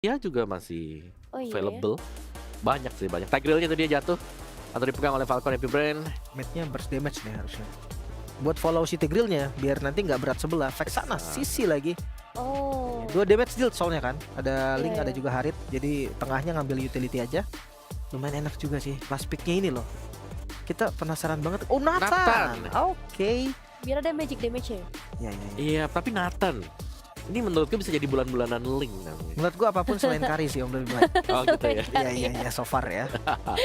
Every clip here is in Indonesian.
Dia juga masih Oh iya ya? available. Banyak sih, banyak. Tigreal-nya itu dia jatuh atau dipegang oleh Falcon Happy Brain. Mate-nya burst damage nih harusnya. Buat follow si Tigreal-nya biar nanti nggak berat sebelah. Fact sana sisi lagi. Oh. 2 damage deal soalnya kan. Ada Iya, Link, ada iya. juga Harit. Jadi tengahnya ngambil utility aja. Lumayan enak juga sih. Last pick-nya ini loh. Kita penasaran banget. Oh, Nathan. Nathan. Oke. Biar ada magic damage ya. Ya, ya, ya. Iya, tapi Nathan. Ini menurutku bisa jadi bulan-bulanan Link namanya. Menurut gua apapun selain Kari sih Om lebih baik. Oh gitu ya. Iya, iya, iya, so far ya.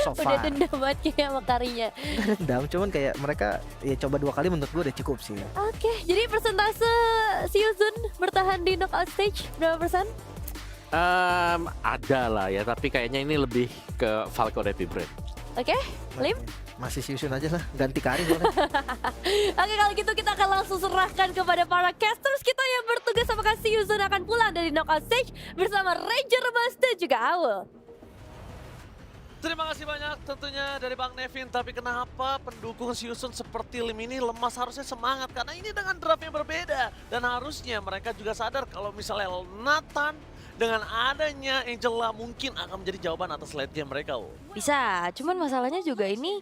So Udah far. dendam banget kayaknya sama karinya. Dendam, cuman kayak mereka ya coba 2 kali menurut gua udah cukup sih. Oke, jadi persentase Season bertahan di knockout stage berapa persen? Ada lah ya, tapi kayaknya ini lebih ke Falcon Happy Brain. Oke, Lim? Masih Siusun aja lah, ganti Kari soalnya. Oke, kalau gitu kita akan langsung serahkan kepada para casters kita yang bertugas apakah Season akan pulang dari knockout stage bersama Ranger Mas dan juga Owl. Terima kasih banyak tentunya dari Bang Nevin, tapi kenapa pendukung Siusun seperti Lim ini lemas? Harusnya semangat karena ini dengan draft yang berbeda. Dan harusnya mereka juga sadar kalau misalnya Nathan dengan adanya Angela mungkin akan menjadi jawaban atas late game mereka. Bisa, cuman masalahnya juga ini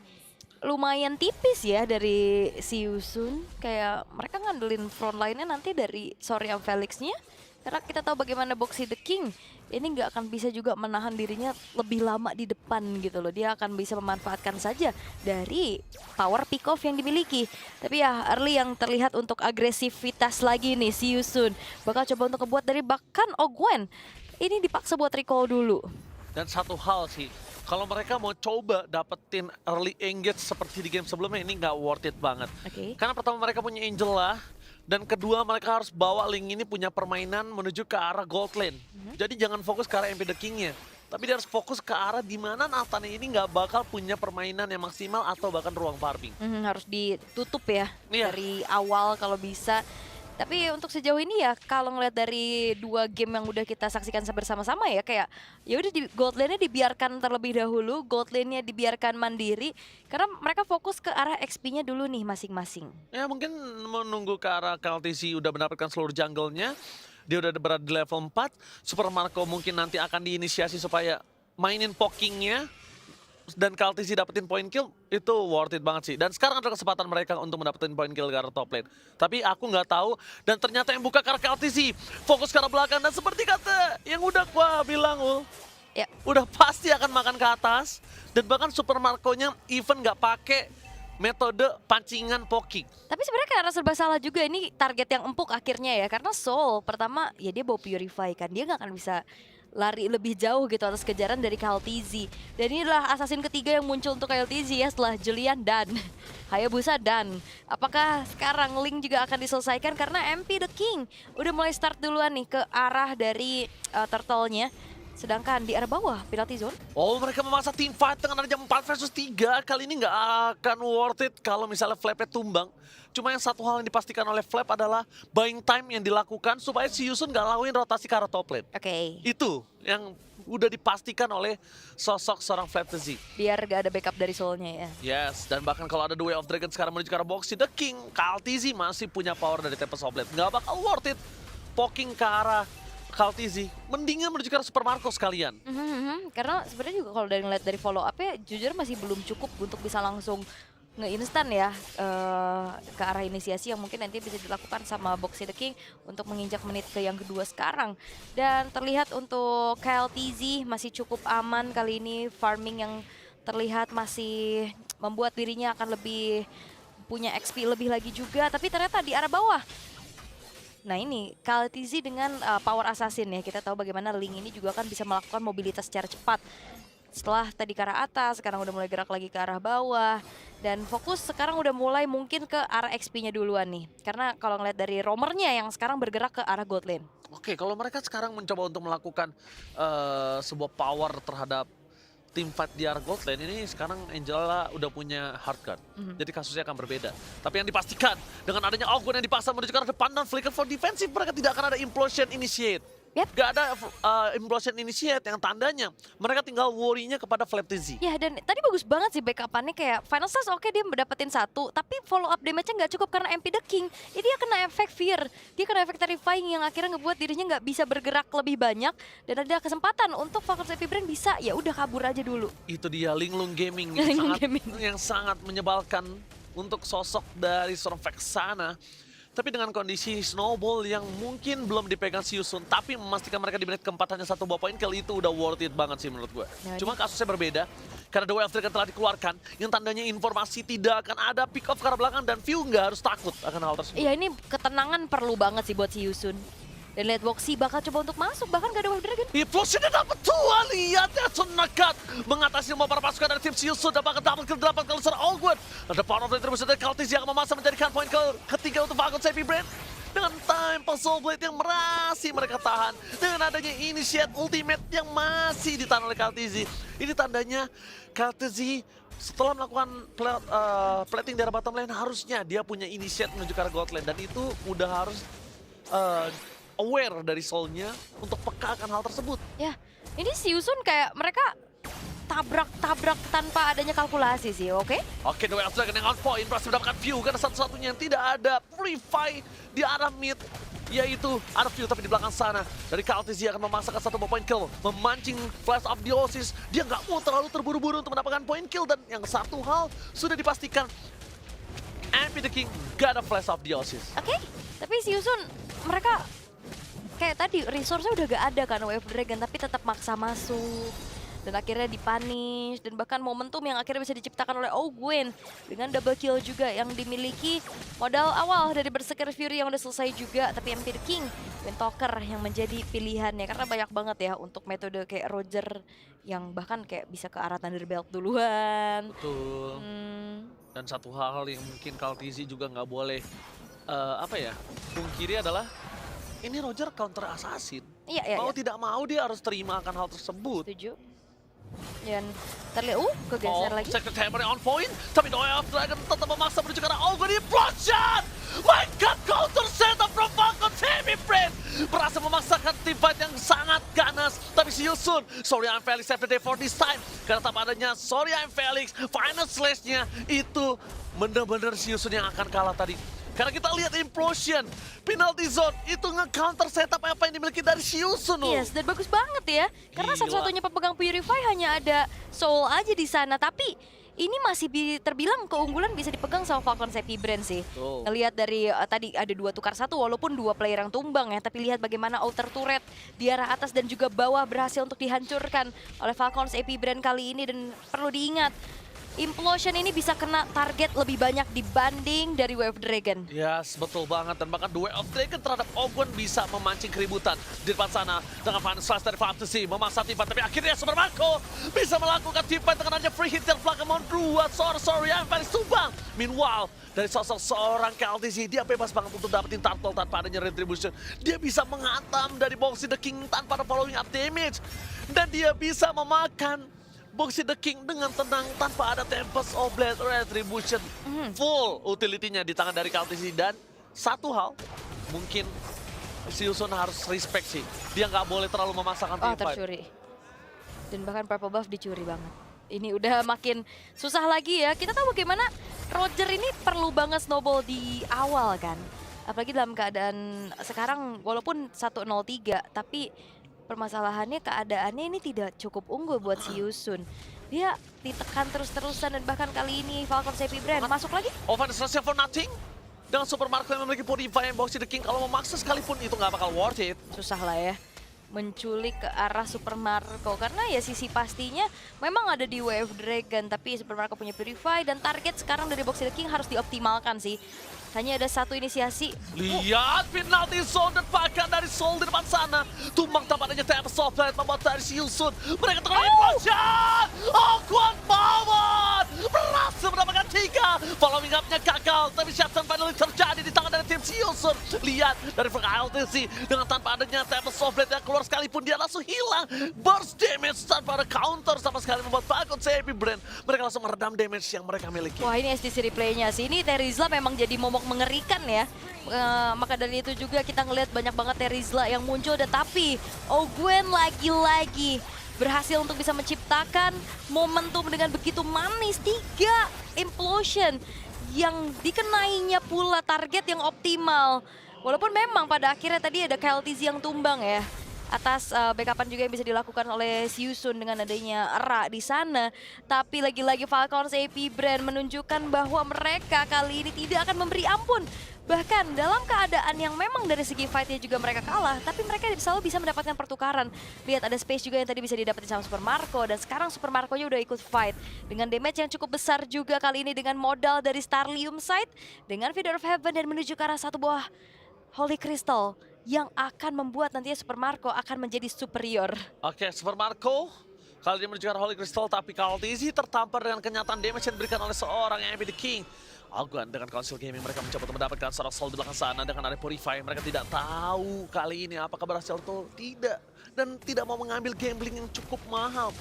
lumayan tipis ya dari Season. Kayak mereka ngandelin front line-nya nanti dari Soryam Felix-nya. Karena kita tahu bagaimana Boxy the King ini nggak akan bisa juga menahan dirinya lebih lama di depan gitu loh. Dia akan bisa memanfaatkan saja dari power pick off yang dimiliki. Tapi ya early yang terlihat untuk agresivitas lagi nih Season. Bakal coba untuk kebuat dari bahkan Ogwen. Ini dipaksa buat recall dulu. Dan satu hal sih, kalau mereka mau coba dapetin early engage seperti di game sebelumnya ini nggak worth it banget. Oke. Karena pertama mereka punya Angela, dan kedua mereka harus bawa Link ini punya permainan menuju ke arah gold lane. Jadi jangan fokus ke arah MP the King-nya. Tapi dia harus fokus ke arah di mana Nathan ini nggak bakal punya permainan yang maksimal atau bahkan ruang farming. Harus ditutup ya Iya. dari awal kalau bisa. Tapi untuk sejauh ini ya kalau ngeliat dari 2 game yang udah kita saksikan bersama-sama ya kayak ya udah di gold lane-nya dibiarkan terlebih dahulu, gold lane-nya dibiarkan mandiri karena mereka fokus ke arah XP-nya dulu nih masing-masing. Ya mungkin menunggu ke arah KLTC udah mendapatkan seluruh jungle-nya. Dia udah berada di level 4. Super Marco mungkin nanti akan diinisiasi supaya mainin poking-nya. Dan KLTC dapetin point kill, itu worth it banget sih. Dan sekarang ada kesempatan mereka untuk mendapatkan point kill ke arah top lane. Tapi aku nggak tahu, dan ternyata yang buka ke arah KLTC. Fokus ke arah belakang, dan seperti kata yang udah gua bilang, Ya. udah pasti akan makan ke atas. Dan bahkan Super Marco-nya even nggak pakai metode pancingan poking. Tapi sebenarnya karena serba salah juga ini target yang empuk akhirnya ya karena Soul pertama ya dia bawa Purify kan dia nggak akan bisa lari lebih jauh gitu atas kejaran dari KLTZ. Dan ini adalah assassin ketiga yang muncul untuk KLTZ ya setelah Julian dan Hayabusa dan apakah sekarang Link juga akan diselesaikan karena MP the King udah mulai start duluan nih ke arah dari turtle-nya. Sedangkan di arah bawah penalty zone. Oh, mereka memaksa team fight dengan adanya 4 versus 3. Kali ini nggak akan worth it kalau misalnya Flap-nya tumbang. Cuma yang satu hal yang dipastikan oleh Flap adalah buying time yang dilakukan supaya si Yusun nggak lakuin rotasi ke arah top lane. Oke. Itu yang udah dipastikan oleh sosok seorang Flap Z. Biar gak ada backup dari Soul-nya ya. Yes, dan bahkan kalau ada The Way of Dragon sekarang menuju ke arah Boxy the King, KLTZ masih punya power dari Tempest of Blade. Nggak bakal worth it poking ke arah KLTZ. Mendingan menuju ke arah Super Marco sekalian. Karena sebenarnya juga kalau dari ngeliat dari follow up-nya jujur masih belum cukup untuk bisa langsung nge-instan ya ke arah inisiasi yang mungkin nanti bisa dilakukan sama Boxy the King untuk menginjak menit ke yang kedua sekarang. Dan terlihat untuk KLTZ masih cukup aman kali ini, farming yang terlihat masih membuat dirinya akan lebih punya XP lebih lagi juga, tapi ternyata di arah bawah. Nah ini KLTZ dengan power assassin ya, kita tahu bagaimana Link ini juga kan bisa melakukan mobilitas secara cepat. Setelah tadi ke arah atas, sekarang udah mulai gerak lagi ke arah bawah. Dan fokus sekarang udah mulai mungkin ke arah XP-nya duluan nih. Karena kalau ngeliat dari roamernya yang sekarang bergerak ke arah gold lane. Oke, kalau mereka sekarang mencoba untuk melakukan sebuah power terhadap tim fight di arah gold lane ini, sekarang Angela udah punya hard card. Jadi kasusnya akan berbeda. Tapi yang dipastikan dengan adanya Ogwen yang dipasang menuju ke arah depan dan flicker for defensive, mereka tidak akan ada implosion initiate. Yap. Gak ada implosion initiate yang tandanya mereka tinggal worry-nya kepada Flaptz. Ya dan tadi bagus banget sih backup-annya, kayak Final Stars oke dia mendapetin 1, tapi follow up damage-nya nggak cukup karena MP The King. Jadi dia kena efek Fear, dia kena efek Terrifying yang akhirnya ngebuat dirinya nggak bisa bergerak lebih banyak dan ada kesempatan untuk Falcons Epic Brain bisa ya udah kabur aja dulu. Itu dia Linglung Gaming, Linglung sangat, Gaming. yang sangat menyebalkan untuk sosok dari seorang Vexana. Tapi dengan kondisi Snowball yang mungkin belum dipegang Siusun, tapi memastikan mereka di menit keempat hanya 1 buah poin kill, itu udah worth it banget sih menurut gue. Nah, Cuma kasusnya berbeda, karena The Way of Dragon telah dikeluarkan, yang tandanya informasi tidak akan ada pick off ke arah belakang, dan View nggak harus takut akan hal tersebut. Iya ini ketenangan perlu banget sih buat si Yusun. Dan lihat Boxy bakal coba untuk masuk, bahkan gak ada Wave Dragon. Implosionnya dapat 2, lihat ya Sonakat mengatasi semua para pasukan dari tim Siusun dan bahkan double kill dapat kalau seorang Ogwen. Ada Power of Retribution dari Cultist yang akan memaksa menjadikan poin ketiga untuk Falcons Epic Brain. Dengan time Soul Blade yang masih mereka tahan. Dengan adanya Initiate Ultimate yang masih ditahan oleh Cultist. Ini tandanya Cultist setelah melakukan plating dari bottom lane harusnya dia punya Initiate menuju ke arah God Lane. Dan itu udah harus aware dari soul-nya untuk peka akan hal tersebut. Ya, ini si Yusun kayak mereka tabrak-tabrak tanpa adanya kalkulasi sih, oke? Oke, The Way of Dragon yang on point, berhasil mendapatkan View karena satu-satunya yang tidak ada Free Fight di arah mid. Yaitu ada View tapi di belakang sana. Dari Cultist dia akan memasakkan 1 poin kill, memancing Flash of Theosis. Dia nggak mau terlalu terburu-buru untuk mendapatkan poin kill, dan yang satu hal sudah dipastikan. MP The King gak ada Flash of Theosis. Oke, tapi si Yusun mereka kayak tadi resource-nya udah gak ada kan Wave Dragon, tapi tetap maksa masuk. Dan akhirnya dipunish, dan bahkan momentum yang akhirnya bisa diciptakan oleh Ogwen dengan double kill juga yang dimiliki modal awal dari Berserker Fury yang udah selesai juga. Tapi MP The King, Windtalker yang menjadi pilihannya karena banyak banget ya untuk metode kayak Roger yang bahkan kayak bisa ke arah Thunderbelt duluan. Betul. Dan satu hal yang mungkin Cultist juga nggak boleh pungkiri adalah ini Roger counter assassin. Iya. Mau tidak mau dia harus terima akan hal tersebut. Setuju. Dan terlihat kegeser lagi. Secret Hammer on point, tapi The Way of Dragon tetap memaksa menuju ke arah Ogwen. Implosion! My God, counter setup from Falcons Epic Brain berhasil memaksakan teamfight yang sangat ganas. Tapi si Yusun, sorry I'm Felix every day for this time. Karena tak adanya sorry I'm Felix, final slash-nya itu benar-benar si Yusun yang akan kalah tadi. Karena kita lihat Implosion, penalty zone, itu nge-counter setup apa yang dimiliki dari Siusun. Yes, dan bagus banget ya. Karena Gila. satu-satunya pemegang Purify hanya ada Soul aja di sana. Tapi ini masih terbilang keunggulan bisa dipegang sama Falcons Epic Brain sih. Betul. Ngelihat dari tadi ada 2 tukar 1 walaupun 2 player yang tumbang ya. Tapi lihat bagaimana outer turret di arah atas dan juga bawah berhasil untuk dihancurkan oleh Falcons Epic Brain kali ini. Dan perlu diingat, Implosion ini bisa kena target lebih banyak dibanding dari Wave Dragon. Yes, betul banget. Dan bahkan The Way of Dragon terhadap Ogwen bisa memancing keributan di depan sana. Dengan final slash dari Fantasy memaksa teamfight. Tapi akhirnya Super Marco bisa melakukan teamfight dengan hanya free hit yang Flakemon 2. Sorry, I'm Felix tumbang. Meanwhile, dari sosok seorang Cultist, dia bebas banget untuk dapetin turtle tanpa adanya retribution. Dia bisa menghantam dari Boxy The King tanpa ada following up damage. Dan dia bisa memakan Boxy The King dengan tenang tanpa ada Tempest of Blade Retribution. Full utility-nya di tangan dari Cultist. Dan satu hal, mungkin Siusun harus respect sih. Dia nggak boleh terlalu memaksakan teamfight. Tercuri. Dan bahkan purple buff dicuri banget. Ini udah makin susah lagi ya. Kita tahu bagaimana Roger ini perlu banget snowball di awal kan. Apalagi dalam keadaan sekarang walaupun 1-0-3, tapi permasalahannya keadaannya ini tidak cukup unggul buat si Yusun. Dia ditekan terus-terusan dan bahkan kali ini Falcons Epic Brain masuk lagi. Oven for nothing. Dengan Super Marco yang memiliki Podify yang Boxy The King, kalau memaksa sekalipun itu nggak bakal worth it. Susah lah ya menculik ke arah Super Marco karena ya sisi pastinya memang ada di Wave Dragon, tapi Super Marco punya Purify dan target sekarang dari Boxy The King harus dioptimalkan sih. Hanya ada 1 inisiasi. Lihat penalty zone dan bahkan dari Soul di depan sana. Tumbang tanpa adanya Tempest of Blade membuat dari Siusun. Mereka tengah implosion. Ogwen Power berhasil mendapatkan 3. Following up-nya gagal, tapi shutdown finally terjadi di tangan dari tim Siosun. Lihat dari LTC dengan tanpa adanya Tempest of Blade yang keluar sekalipun dia langsung hilang. Burst damage tanpa ada counter sama sekali membuat Falcons AP Brand mereka langsung meredam damage yang mereka miliki. Wah, ini STC replaynya sih. Ini Terizla memang jadi momok mengerikan ya. Maka dari itu juga kita ngelihat banyak banget Terizla yang muncul. Dan tapi Ogwen lagi-lagi berhasil untuk bisa menciptakan momentum dengan begitu manis. 3 implosion yang dikenainya pula target yang optimal. Walaupun memang pada akhirnya tadi ada KLTZ yang tumbang ya. Atas backupan juga yang bisa dilakukan oleh Siosun dengan adanya Ra di sana. Tapi lagi-lagi Falcons AP Brand menunjukkan bahwa mereka kali ini tidak akan memberi ampun. Bahkan dalam keadaan yang memang dari segi fight-nya juga mereka kalah, tapi mereka selalu bisa mendapatkan pertukaran. Lihat ada space juga yang tadi bisa didapetin sama Super Marco, dan sekarang Super Marco-nya udah ikut fight. Dengan damage yang cukup besar juga kali ini dengan modal dari Starlium Side, dengan Feeder of Heaven dan menuju ke arah satu buah Holy Crystal yang akan membuat nantinya Super Marco akan menjadi superior. Oke, Super Marco kali ini menuju ke arah Holy Crystal, tapi KLTZ tertampar dengan kenyataan damage yang diberikan oleh seorang MP The King. Ogwen dengan Council Gaming mereka mencoba untuk mendapatkan seorang soul di belakang sana dengan ada Purify. Mereka tidak tahu kali ini apakah berhasil atau tidak. Dan tidak mau mengambil gambling yang cukup mahal.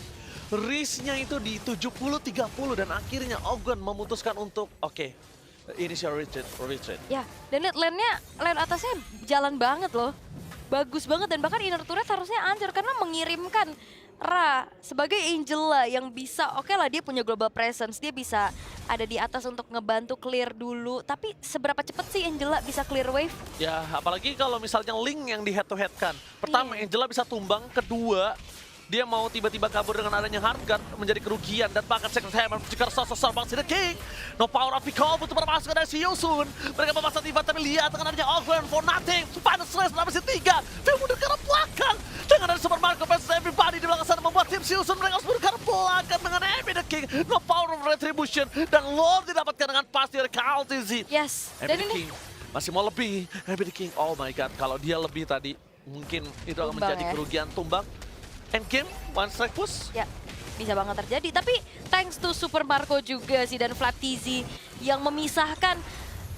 Risk-nya itu di 70-30 dan akhirnya Ogwen memutuskan untuk initial retreat. Ya, dan lihat lane atasnya jalan banget loh. Bagus banget dan bahkan inner turret harusnya hancur karena mengirimkan Ra sebagai Angela yang bisa, oke lah dia punya global presence, dia bisa ada di atas untuk ngebantu clear dulu. Tapi seberapa cepat sih Angela bisa clear wave? Ya, apalagi kalau misalnya Link yang di head to head kan. Pertama, Angela bisa tumbang, kedua dia mau tiba-tiba kabur dengan adanya hard guard menjadi kerugian dan bahkan Secret Hammer jika sosok Bangsi The King. No power of Pico butuh bermasuk dari Siosun. Mereka memasang tiba tapi lihat dengan adanya Ogwen for nothing. Final Stress berhasil 3. Dia mundur ke arah belakang. Dengan ada Super Marco versus everybody di belakang sana membuat tim Siosun mereka harus mundur ke arah belakang dengan Amy The King. No power of Retribution dan Lord didapatkan dengan pasti dari KLTZ. Yes, Amy dan The ini King masih mau lebih. Amy The King, oh my god, kalau dia lebih tadi mungkin itu akan Tumbang menjadi ya. kerugian tumbang. Endgame, one strike push. ya bisa banget terjadi. Tapi thanks to Super Marco juga sih dan Flat TZ yang memisahkan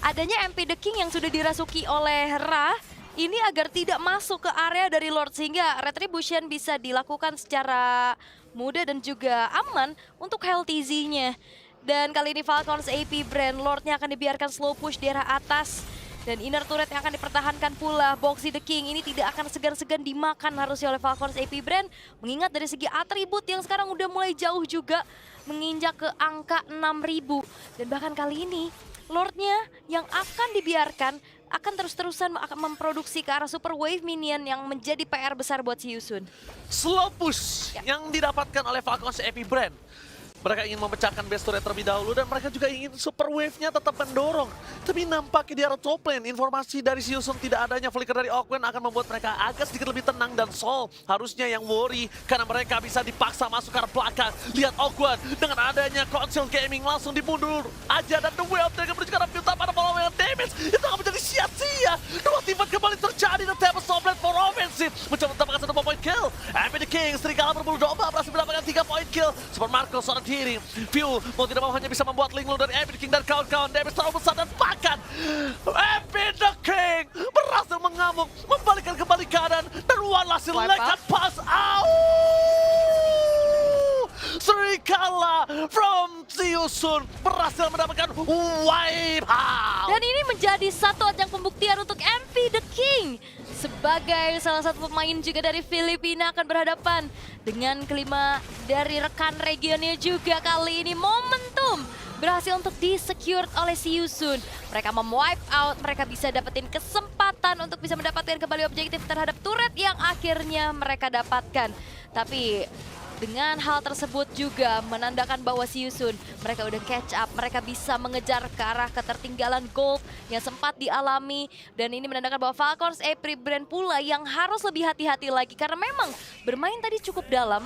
adanya MP The King yang sudah dirasuki oleh Ra ini agar tidak masuk ke area dari Lord sehingga Retribution bisa dilakukan secara mudah dan juga aman untuk LTZ-nya. Dan kali ini Falcons AP Brand Lordnya akan dibiarkan slow push di arah atas. Dan inner turret yang akan dipertahankan pula Boxy The King ini tidak akan segan-segan dimakan harusnya oleh Falcons AP Brand. Mengingat dari segi atribut yang sekarang udah mulai jauh juga menginjak ke angka 6.000. Dan bahkan kali ini Lordnya yang akan dibiarkan akan terus-terusan akan memproduksi ke arah Super Wave Minion yang menjadi PR besar buat Siosun. Slow push yang didapatkan oleh Falcons AP Brand. Mereka ingin memecahkan base turret terlebih dahulu dan mereka juga ingin super wave-nya tetap mendorong. Tapi nampaknya di arah top lane, informasi dari Siosun tidak adanya flicker dari Ogwen akan membuat mereka agak sedikit lebih tenang dan Sol harusnya yang worry karena mereka bisa dipaksa masuk ke arah belakang. Lihat Ogwen dengan adanya Council Gaming langsung dimundur aja dan The Wave mereka menuju ke arah build up pada follow damage. Itu akan menjadi sia-sia. Dua tim kembali terjadi dan Tempest of Blade for offensive. Mencoba mendapatkan 1 point kill. Amy The King, serigala berbulu domba berhasil mendapatkan 3 point kill. Super Marco seorang diri. View mau tidak mau hanya bisa membuat link dari Amy The King dan kawan-kawan. Damage terlalu besar dan bahkan Amy The King berhasil mengamuk, membalikkan kembali keadaan dan one last select pass out. Serigala from Siosun berhasil mendapatkan wipe out. Dan ini menjadi satu ajang pembuktian untuk MP The King. Sebagai salah satu pemain juga dari Filipina akan berhadapan dengan kelima dari rekan regionnya juga. Kali ini momentum berhasil untuk di-secured oleh Siosun. Mereka mem-wipe out, mereka bisa dapetin kesempatan untuk bisa mendapatkan kembali objektif terhadap turret yang akhirnya mereka dapatkan. Tapi dengan hal tersebut juga menandakan bahwa Siosun mereka udah catch up, mereka bisa mengejar ke arah ketertinggalan gold yang sempat dialami. Dan ini menandakan bahwa Falcons AP Brand pula yang harus lebih hati-hati lagi karena memang bermain tadi cukup dalam.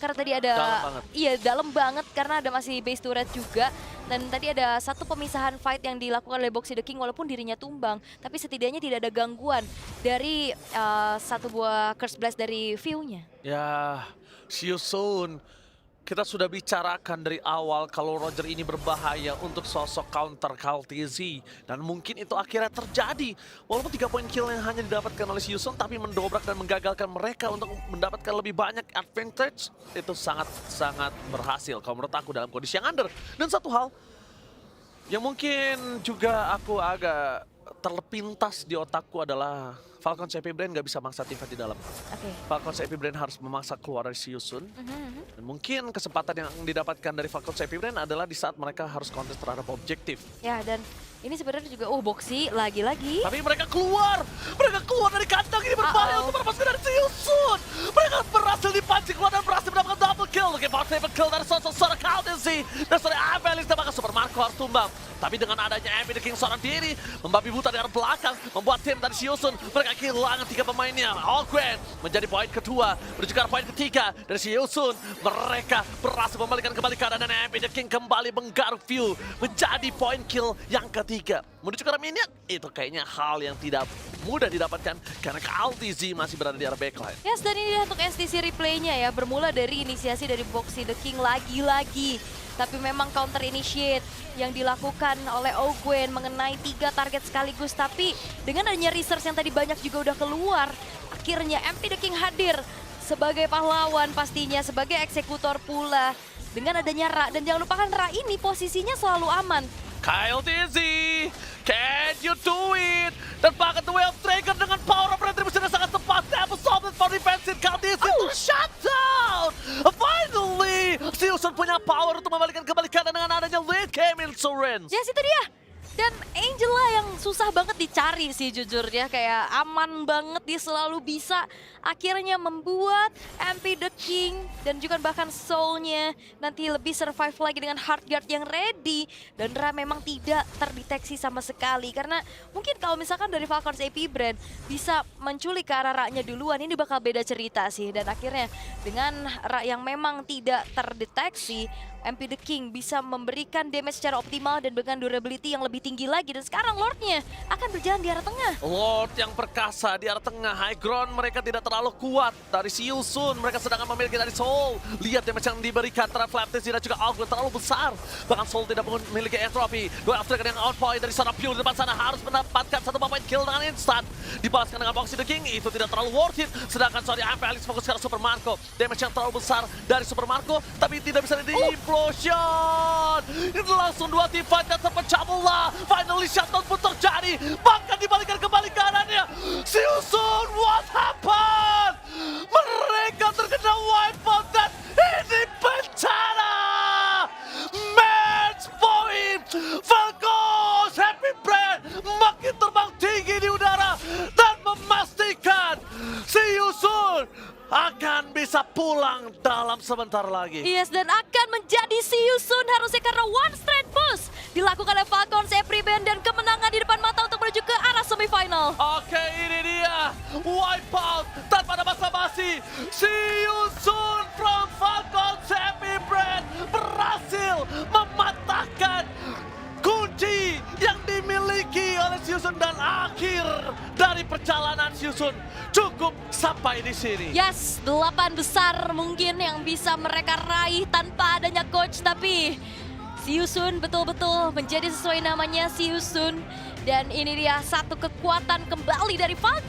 Karena tadi ada, dalam banget karena ada masih base turret juga. Dan tadi ada satu pemisahan fight yang dilakukan oleh Boxy The King walaupun dirinya tumbang. Tapi setidaknya tidak ada gangguan dari satu buah Curse Blast dari view-nya. Ya, Siosun Kita sudah bicarakan dari awal kalau Roger ini berbahaya untuk sosok counter KLTZ. Dan mungkin itu akhirnya terjadi. Walaupun 3 poin kill yang hanya didapatkan oleh Siusun, tapi mendobrak dan menggagalkan mereka untuk mendapatkan lebih banyak advantage. Itu sangat-sangat berhasil kalau menurut aku dalam kondisi yang under. Dan satu hal yang mungkin juga aku agak terlepintas di otakku adalah Falcons Epic Brain nggak bisa maksa tim fight di dalam. Oke. Falcons Epic Brain harus memaksa keluar dari Siusun. Dan mungkin kesempatan yang didapatkan dari Falcons Epic Brain adalah di saat mereka harus kontes terhadap objektif. Ya, dan ini sebenarnya juga Boxy lagi-lagi. Tapi mereka keluar dari kandang ini berbahaya untuk melepaskan dari Siusun. Mereka berhasil dipancing keluar dan berhasil mendapatkan double kill. Oke, triple kill dari sosok Kaudensi. Dan sorry, Abelis maka Super Marco harus tumbang. Tapi dengan adanya MP The King seorang diri, membabi buta dari arah belakang, membuat tim dari Siusun mereka kehilangan 3 pemainnya. Ogwen menjadi poin kedua, menuju ke poin ketiga dari Siusun. Mereka berhasil membalikkan kembali keadaan dan MP The King kembali menggaruk view menjadi poin kill yang ketiga. Menuju ke arah minion, itu kayaknya hal yang tidak mudah didapatkan karena KLTZ masih berada di arah backline. Yes, dan ini dia untuk STC replaynya ya, bermula dari inisiasi dari Boxy The King lagi-lagi. Tapi memang counter initiate yang dilakukan oleh Ogwen mengenai 3 target sekaligus. Tapi dengan adanya research yang tadi banyak juga udah keluar, akhirnya MP The King hadir sebagai pahlawan pastinya, sebagai eksekutor pula. Dengan adanya Ra, dan jangan lupakan Ra ini posisinya selalu aman. KLTZ, can you do it? Dan bahkan the Wave Trigger dengan power of retribution yang sangat tepat. Absolute for defensive, KLTZ shut down. Finally, Siusun punya power untuk membalikan kembali keadaan dengan adanya lead game insurance. Yes, itu dia. Dan Angela yang susah banget dicari sih jujur ya, kayak aman banget, dia selalu bisa akhirnya membuat MP The King dan juga bahkan Soul-nya nanti lebih survive lagi dengan Hard Guard yang ready. Dan Ra memang tidak terdeteksi sama sekali karena mungkin kalau misalkan dari Falcons AP Brand bisa menculik ke arah Ra-nya duluan, ini bakal beda cerita sih. Dan akhirnya dengan Ra yang memang tidak terdeteksi, MP The King bisa memberikan damage secara optimal dan dengan durability yang lebih tinggi lagi. Dan sekarang Lord-nya akan berjalan di arah tengah. Lord yang perkasa di arah tengah. High ground mereka tidak terlalu kuat dari Siusun. Mereka sedangkan memiliki dari Soul. Lihat damage yang diberikan terhadap Flaptis dan juga Outgoing terlalu besar. Bahkan Soul tidak memiliki entropy. Dua after yang outpoint dari sana Pure di depan sana harus mendapatkan 1 point kill dengan instan. Dibalaskan dengan Boxy The King, itu tidak terlalu worth it. Sedangkan sorry, Apex fokus ke Super Marco. Damage yang terlalu besar dari Super Marco, tapi tidak bisa di-implosion. Itu langsung 2 team fight dan terpecah belah. Finally shutdown pun terjadi. Bahkan dibalikan kembali keadaannya. Siusun, what happened? Mereka terkena wipeout dan ini bencana. Match point. Falcons Happy Brand makin terbang tinggi di udara dan memastikan Siusun akan bisa pulang dalam sebentar lagi. Yes, dan akan menjadi Siusun harusnya karena one straight push dilakukan oleh Falcons Every Band dan kemenangan di depan mata untuk menuju ke arah semifinal. Oke, ini dia wipeout tanpa ada basa-basi. Siusun from Falcons Happy Brand berhasil mematahkan kunci yang dimiliki oleh Siusun dan akhir dari perjalanan Siusun cukup sampai di sini. Yes, 8 besar mungkin yang bisa mereka raih tanpa adanya coach, tapi Siusun betul-betul menjadi sesuai namanya Siusun. Dan ini dia satu kekuatan kembali dari Falcons.